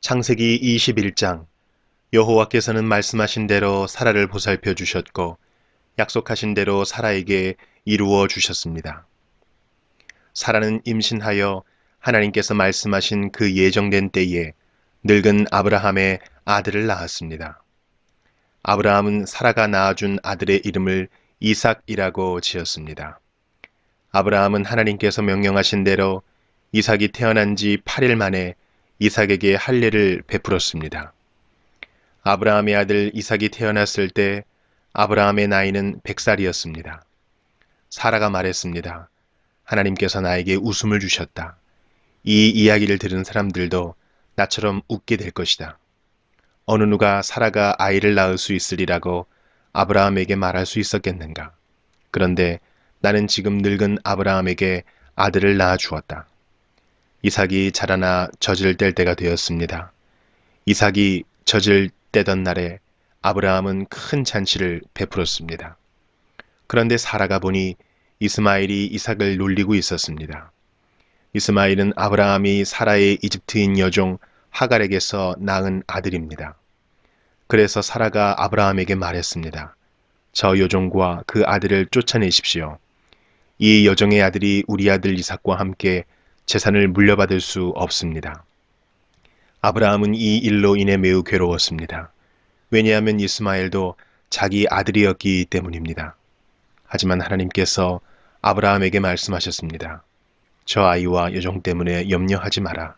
창세기 21장. 여호와께서는 말씀하신 대로 사라를 보살펴 주셨고 약속하신 대로 사라에게 이루어 주셨습니다. 사라는 임신하여 하나님께서 말씀하신 그 예정된 때에 늙은 아브라함의 아들을 낳았습니다. 아브라함은 사라가 낳아준 아들의 이름을 이삭이라고 지었습니다. 아브라함은 하나님께서 명령하신 대로 이삭이 태어난 지 8일 만에 이삭에게 할례를 베풀었습니다. 아브라함의 아들 이삭이 태어났을 때 아브라함의 나이는 100살이었습니다. 사라가 말했습니다. 하나님께서 나에게 웃음을 주셨다. 이 이야기를 들은 사람들도 나처럼 웃게 될 것이다. 어느 누가 사라가 아이를 낳을 수 있으리라고 아브라함에게 말할 수 있었겠는가. 그런데 나는 지금 늙은 아브라함에게 아들을 낳아 주었다. 이삭이 자라나 젖을 뗄 때가 되었습니다. 이삭이 젖을 떼던 날에 아브라함은 큰 잔치를 베풀었습니다. 그런데 사라가 보니 이스마엘이 이삭을 놀리고 있었습니다. 이스마엘은 아브라함이 사라의 이집트인 여종 하갈에게서 낳은 아들입니다. 그래서 사라가 아브라함에게 말했습니다. 저 여종과 그 아들을 쫓아내십시오. 이 여종의 아들이 우리 아들 이삭과 함께 재산을 물려받을 수 없습니다. 아브라함은 이 일로 인해 매우 괴로웠습니다. 왜냐하면 이스마엘도 자기 아들이었기 때문입니다. 하지만 하나님께서 아브라함에게 말씀하셨습니다. 저 아이와 여종 때문에 염려하지 마라.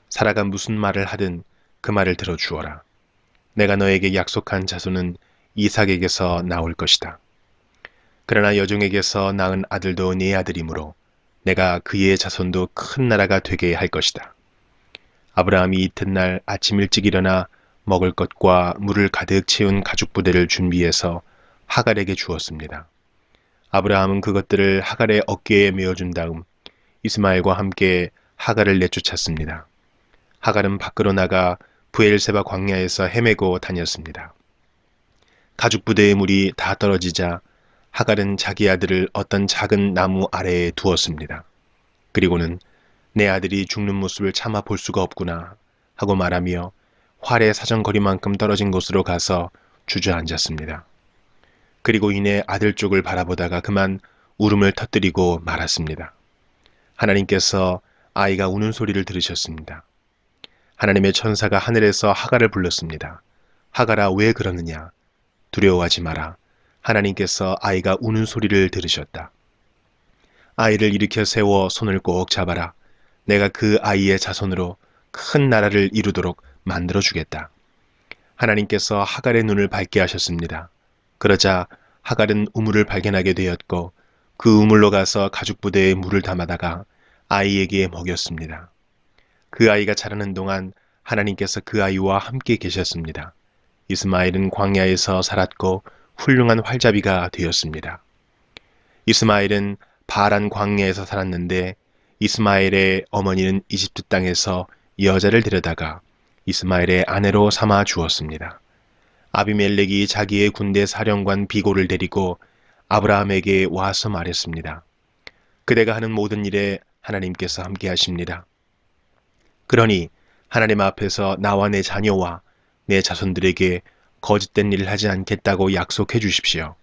사라가 무슨 말을 하든 그 말을 들어주어라. 내가 너에게 약속한 자손은 이삭에게서 나올 것이다. 그러나 여종에게서 낳은 아들도 네 아들이므로 내가 그의 자손도 큰 나라가 되게 할 것이다. 아브라함이 이튿날 아침 일찍 일어나 먹을 것과 물을 가득 채운 가죽 부대를 준비해서 하갈에게 주었습니다. 아브라함은 그것들을 하갈의 어깨에 메어준 다음 이스마엘과 함께 하갈을 내쫓았습니다. 하갈은 밖으로 나가 브엘세바 광야에서 헤매고 다녔습니다. 가죽 부대의 물이 다 떨어지자 하갈은 자기 아들을 어떤 작은 나무 아래에 두었습니다. 그리고는 내 아들이 죽는 모습을 차마 볼 수가 없구나 하고 말하며 활의 사정거리만큼 떨어진 곳으로 가서 주저앉았습니다. 그리고 이내 아들 쪽을 바라보다가 그만 울음을 터뜨리고 말았습니다. 하나님께서 아이가 우는 소리를 들으셨습니다. 하나님의 천사가 하늘에서 하갈을 불렀습니다. 하갈아, 왜 그러느냐? 두려워하지 마라. 하나님께서 아이가 우는 소리를 들으셨다. 아이를 일으켜 세워 손을 꼭 잡아라. 내가 그 아이의 자손으로 큰 나라를 이루도록 만들어주겠다. 하나님께서 하갈의 눈을 밝게 하셨습니다. 그러자 하갈은 우물을 발견하게 되었고 그 우물로 가서 가죽 부대에 물을 담아다가 아이에게 먹였습니다. 그 아이가 자라는 동안 하나님께서 그 아이와 함께 계셨습니다. 이스마엘은 광야에서 살았고 훌륭한 활잡이가 되었습니다. 이스마엘은 바란 광야에서 살았는데 이스마엘의 어머니는 이집트 땅에서 여자를 데려다가 이스마엘의 아내로 삼아 주었습니다. 아비멜렉이 자기의 군대 사령관 비골을 데리고 아브라함에게 와서 말했습니다. 그대가 하는 모든 일에 하나님께서 함께 하십니다. 그러니 하나님 앞에서 나와 내 자녀와 내 자손들에게 거짓된 일을 하지 않겠다고 약속해 주십시오.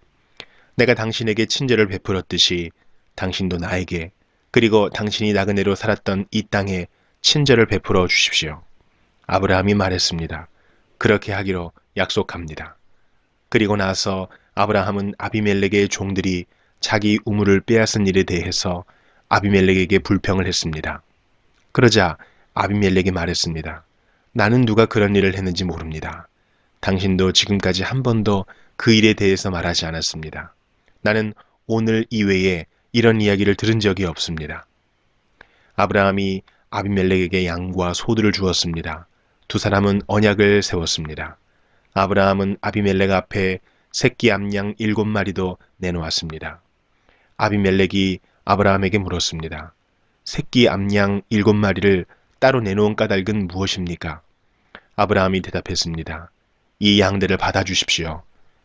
내가 당신에게 친절을 베풀었듯이 당신도 나에게 그리고 당신이 나그네로 살았던 이 땅에 친절을 베풀어 주십시오. 아브라함이 말했습니다. 그렇게 하기로 약속합니다. 그리고 나서 아브라함은 아비멜렉의 종들이 자기 우물을 빼앗은 일에 대해서 아비멜렉에게 불평을 했습니다. 그러자 아비멜렉이 말했습니다. 나는 누가 그런 일을 했는지 모릅니다. 당신도 지금까지 한 번도 그 일에 대해서 말하지 않았습니다. 나는 오늘 이외에 이런 이야기를 들은 적이 없습니다. 아브라함이 아비멜렉에게 양과 소들을 주었습니다. 두 사람은 언약을 세웠습니다. 아브라함은 아비멜렉 앞에 새끼 암양 7마리도 내놓았습니다. 아비멜렉이 아브라함에게 물었습니다. 새끼 암양 7마리를 따로 내놓은 까닭은 무엇입니까? 아브라함이 대답했습니다. 이 양들을 받아주십시오.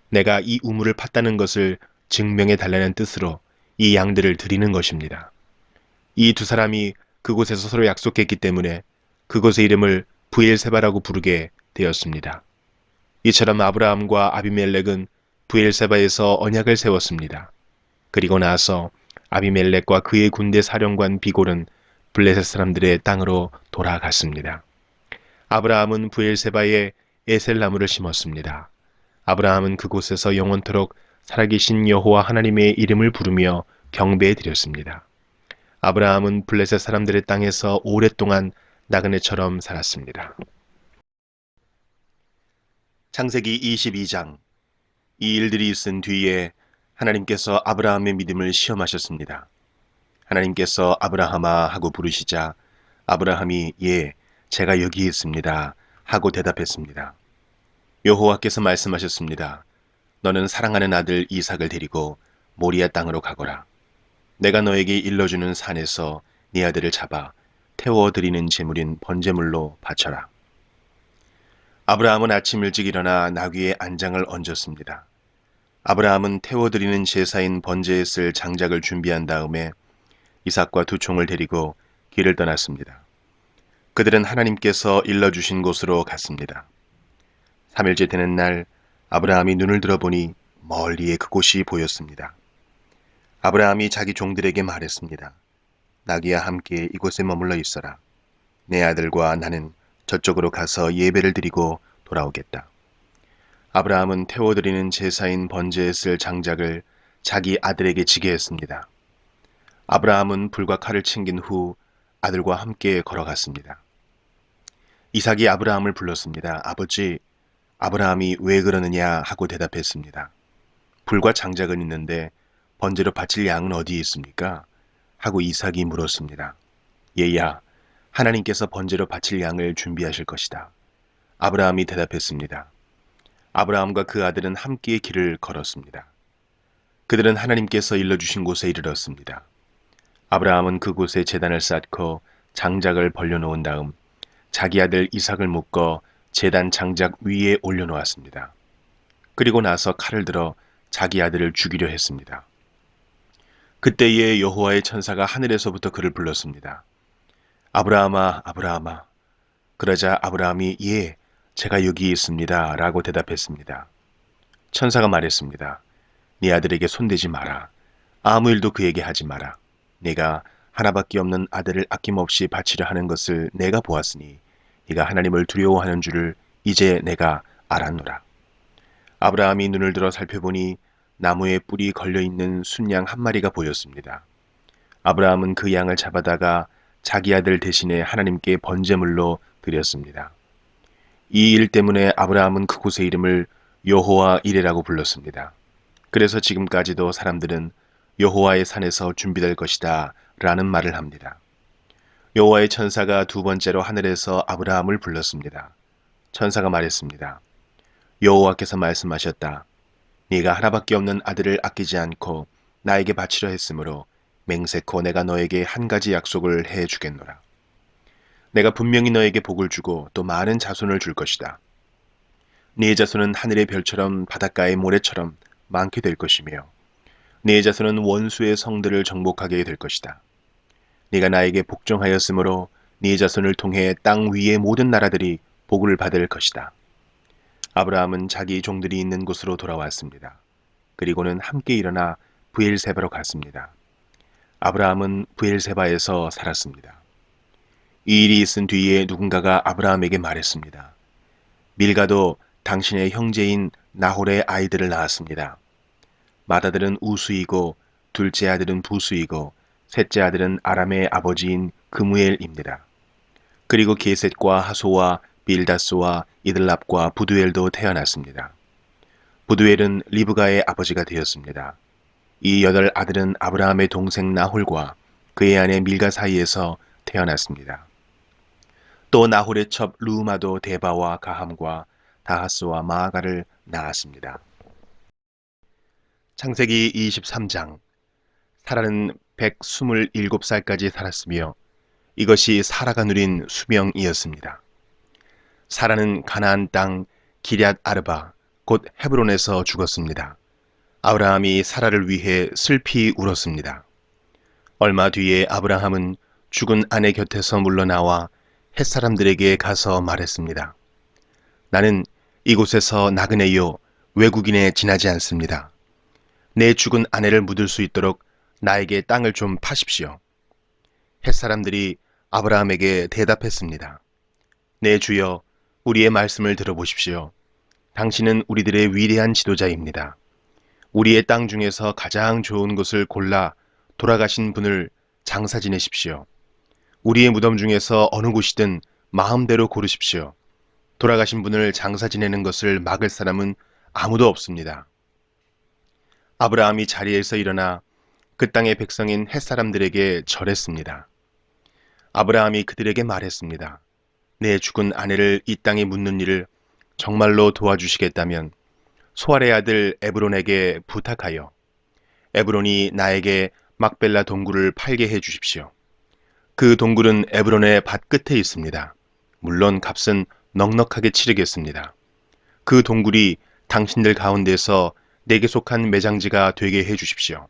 내가 이 우물을 팠다는 것을 증명해 달라는 뜻으로 이 양들을 드리는 것입니다. 이 두 사람이 그곳에서 서로 약속했기 때문에 그곳의 이름을 브엘세바라고 부르게 되었습니다. 이처럼 아브라함과 아비멜렉은 브엘세바에서 언약을 세웠습니다. 그리고 나서 아비멜렉과 그의 군대 사령관 비골은 블레셋 사람들의 땅으로 돌아갔습니다. 아브라함은 브엘세바에 에셀나무를 심었습니다. 아브라함은 그곳에서 영원토록 살아계신 여호와 하나님의 이름을 부르며 경배해 드렸습니다. 아브라함은 블레셋 사람들의 땅에서 오랫동안 나그네처럼 살았습니다. 창세기 22장. 이 일들이 있은 뒤에 하나님께서 아브라함의 믿음을 시험하셨습니다. 하나님께서 아브라함아 하고 부르시자 아브라함이 예, 제가 여기 있습니다 하고 대답했습니다. 여호와께서 말씀하셨습니다. 너는 사랑하는 아들 이삭을 데리고 모리아 땅으로 가거라. 내가 너에게 일러주는 산에서 네 아들을 잡아 태워드리는 제물인 번제물로 바쳐라. 아브라함은 아침 일찍 일어나 나귀의 안장을 얹었습니다. 아브라함은 태워드리는 제사인 번제에 쓸 장작을 준비한 다음에 이삭과 두 총을 데리고 길을 떠났습니다. 그들은 하나님께서 일러주신 곳으로 갔습니다. 3일째 되는 날 아브라함이 눈을 들어보니 멀리에 그곳이 보였습니다. 아브라함이 자기 종들에게 말했습니다. 나귀와 함께 이곳에 머물러 있어라. 내 아들과 나는 저쪽으로 가서 예배를 드리고 돌아오겠다. 아브라함은 태워드리는 제사인 번제에 쓸 장작을 자기 아들에게 지게 했습니다. 아브라함은 불과 칼을 챙긴 후 아들과 함께 걸어갔습니다. 이삭이 아브라함을 불렀습니다. 아버지, 아브라함이 왜 그러느냐 하고 대답했습니다. 불과 장작은 있는데 번제로 바칠 양은 어디에 있습니까? 하고 이삭이 물었습니다. 얘야, 하나님께서 번제로 바칠 양을 준비하실 것이다. 아브라함이 대답했습니다. 아브라함과 그 아들은 함께 길을 걸었습니다. 그들은 하나님께서 일러주신 곳에 이르렀습니다. 아브라함은 그곳에 제단을 쌓고 장작을 벌려놓은 다음 자기 아들 이삭을 묶어 제단 장작 위에 올려놓았습니다. 그리고 나서 칼을 들어 자기 아들을 죽이려 했습니다. 그때에 여호와의 천사가 하늘에서부터 그를 불렀습니다. 아브라함아, 아브라함아. 그러자 아브라함이 예, 제가 여기 있습니다 라고 대답했습니다. 천사가 말했습니다. 네 아들에게 손대지 마라. 아무 일도 그에게 하지 마라. 네가 하나밖에 없는 아들을 아낌없이 바치려 하는 것을 내가 보았으니 네가 하나님을 두려워하는 줄을 이제 내가 알았노라. 아브라함이 눈을 들어 살펴보니 나무에 뿔이 걸려있는 순양 한 마리가 보였습니다. 아브라함은 그 양을 잡아다가 자기 아들 대신에 하나님께 번제물로 드렸습니다. 이 일 때문에 아브라함은 그곳의 이름을 여호와 이레라고 불렀습니다. 그래서 지금까지도 사람들은 여호와의 산에서 준비될 것이다 라는 말을 합니다. 여호와의 천사가 두 번째로 하늘에서 아브라함을 불렀습니다. 천사가 말했습니다. 여호와께서 말씀하셨다. 네가 하나밖에 없는 아들을 아끼지 않고 나에게 바치려 했으므로 맹세코 내가 너에게 한 가지 약속을 해 주겠노라. 내가 분명히 너에게 복을 주고 또 많은 자손을 줄 것이다. 네 자손은 하늘의 별처럼 바닷가의 모래처럼 많게 될 것이며 네 자손은 원수의 성들을 정복하게 될 것이다. 네가 나에게 복종하였으므로 네 자손을 통해 땅 위의 모든 나라들이 복을 받을 것이다. 아브라함은 자기 종들이 있는 곳으로 돌아왔습니다. 그리고는 함께 일어나 브엘세바로 갔습니다. 아브라함은 브엘세바에서 살았습니다. 이 일이 있은 뒤에 누군가가 아브라함에게 말했습니다. 밀가도 당신의 형제인 나홀의 아이들을 낳았습니다. 맏아들은 우수이고 둘째 아들은 부수이고 셋째 아들은 아람의 아버지인 그무엘입니다. 그리고 게셋과 하소와 빌다스와 이들랍과 부두엘도 태어났습니다. 부두엘은 리브가의 아버지가 되었습니다. 이 8아들은 아브라함의 동생 나홀과 그의 아내 밀가 사이에서 태어났습니다. 또 나홀의 첩 루마도 데바와 가함과 다하스와 마아가를 낳았습니다. 창세기 23장. 사라는 127살까지 살았으며 이것이 사라가 누린 수명이었습니다. 사라는 가나안 땅 기럇 아르바 곧 헤브론에서 죽었습니다. 아브라함이 사라를 위해 슬피 울었습니다. 얼마 뒤에 아브라함은 죽은 아내 곁에서 물러나와 햇사람들에게 가서 말했습니다. 나는 이곳에서 나그네요 외국인에 지나지 않습니다. 내 죽은 아내를 묻을 수 있도록 나에게 땅을 좀 파십시오. 햇사람들이 아브라함에게 대답했습니다. 내 주여, 우리의 말씀을 들어보십시오. 당신은 우리들의 위대한 지도자입니다. 우리의 땅 중에서 가장 좋은 곳을 골라 돌아가신 분을 장사 지내십시오. 우리의 무덤 중에서 어느 곳이든 마음대로 고르십시오. 돌아가신 분을 장사 지내는 것을 막을 사람은 아무도 없습니다. 아브라함이 자리에서 일어나 그 땅의 백성인 햇사람들에게 절했습니다. 아브라함이 그들에게 말했습니다. 내 죽은 아내를 이 땅에 묻는 일을 정말로 도와주시겠다면 소알의 아들 에브론에게 부탁하여 에브론이 나에게 막벨라 동굴을 팔게 해 주십시오. 그 동굴은 에브론의 밭 끝에 있습니다. 물론 값은 넉넉하게 치르겠습니다. 그 동굴이 당신들 가운데서 내게 속한 매장지가 되게 해 주십시오.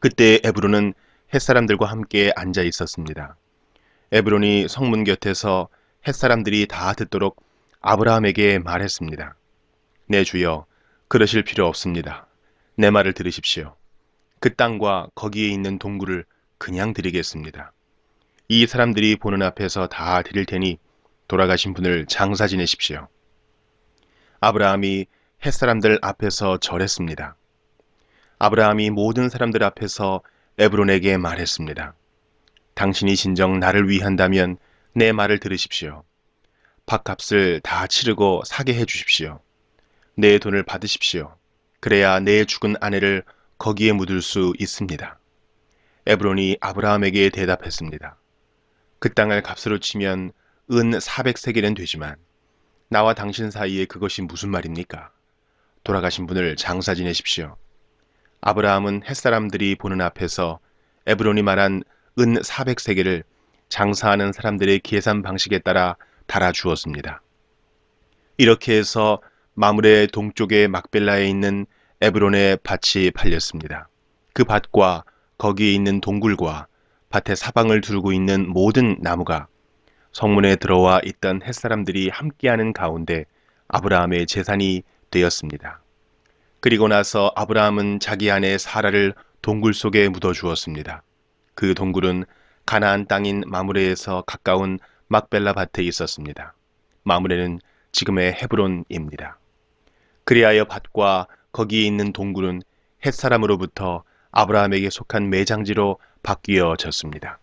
그때 에브론은 햇사람들과 함께 앉아 있었습니다. 에브론이 성문 곁에서 햇사람들이 다 듣도록 아브라함에게 말했습니다. 내 주여, 그러실 필요 없습니다. 내 말을 들으십시오. 그 땅과 거기에 있는 동굴을 그냥 드리겠습니다. 이 사람들이 보는 앞에서 다 드릴 테니 돌아가신 분을 장사 지내십시오. 아브라함이 햇사람들 앞에서 절했습니다. 아브라함이 모든 사람들 앞에서 에브론에게 말했습니다. 당신이 진정 나를 위한다면 내 말을 들으십시오. 밭값을 다 치르고 사게 해 주십시오. 내 돈을 받으십시오. 그래야 내 죽은 아내를 거기에 묻을 수 있습니다. 에브론이 아브라함에게 대답했습니다. 그 땅을 값으로 치면 은 400세겔은 되지만 나와 당신 사이에 그것이 무슨 말입니까? 돌아가신 분을 장사 지내십시오. 아브라함은 햇사람들이 보는 앞에서 에브론이 말한 은 400세겔을 장사하는 사람들의 계산 방식에 따라 달아주었습니다. 이렇게 해서 마므레 동쪽의 막벨라에 있는 에브론의 밭이 팔렸습니다. 그 밭과 거기에 있는 동굴과 밭의 사방을 두르고 있는 모든 나무가 성문에 들어와 있던 햇사람들이 함께하는 가운데 아브라함의 재산이 되었습니다. 그리고 나서 아브라함은 자기 아내 사라를 동굴 속에 묻어주었습니다. 그 동굴은 가나안 땅인 마므레에서 가까운 막벨라 밭에 있었습니다. 마므레는 지금의 헤브론입니다. 그리하여 밭과 거기에 있는 동굴은 햇사람으로부터 아브라함에게 속한 매장지로 바뀌어졌습니다.